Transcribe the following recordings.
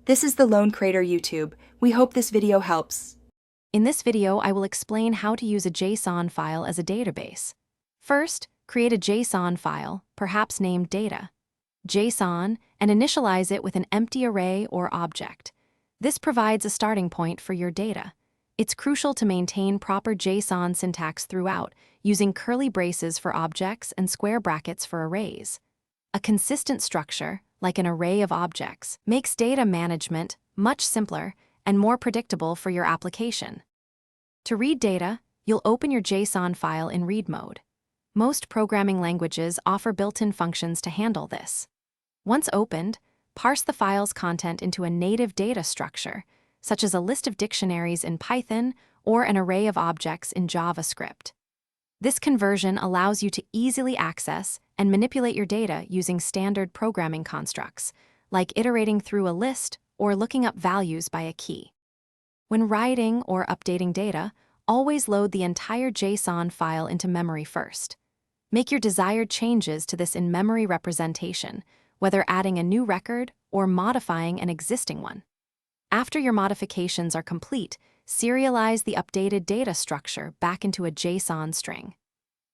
This is the Lone Crater YouTube. We hope this video helps. In this video, I will explain how to use a JSON file as a database. First, create a JSON file, perhaps named data. JSON, and initialize it with an empty array or object. This provides a starting point for your data. It's crucial to maintain proper JSON syntax throughout, using curly braces for objects and square brackets for arrays. A consistent structure, like an array of objects, makes data management much simpler and more predictable for your application. To read data, you'll open your JSON file in read mode. Most programming languages offer built-in functions to handle this. Once opened, parse the file's content into a native data structure, such as a list of dictionaries in Python or an array of objects in JavaScript. This conversion allows you to easily access and manipulate your data using standard programming constructs, like iterating through a list or looking up values by a key. When writing or updating data, always load the entire JSON file into memory first. Make your desired changes to this in-memory representation, whether adding a new record or modifying an existing one. After your modifications are complete, serialize the updated data structure back into a JSON string.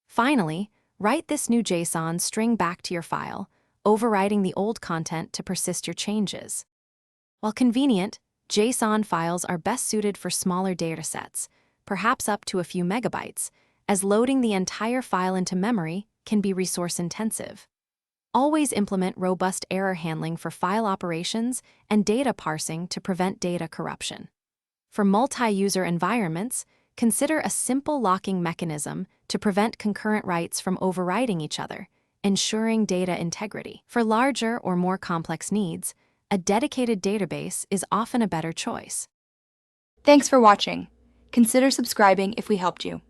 Finally, write this new JSON string back to your file, overriding the old content to persist your changes. While convenient, JSON files are best suited for smaller datasets, perhaps up to a few megabytes, as loading the entire file into memory can be resource-intensive. Always implement robust error handling for file operations and data parsing to prevent data corruption. For multi-user environments, consider a simple locking mechanism to prevent concurrent writes from overriding each other, ensuring data integrity. For larger or more complex needs, a dedicated database is often a better choice. Thanks for watching. Consider subscribing if we helped you.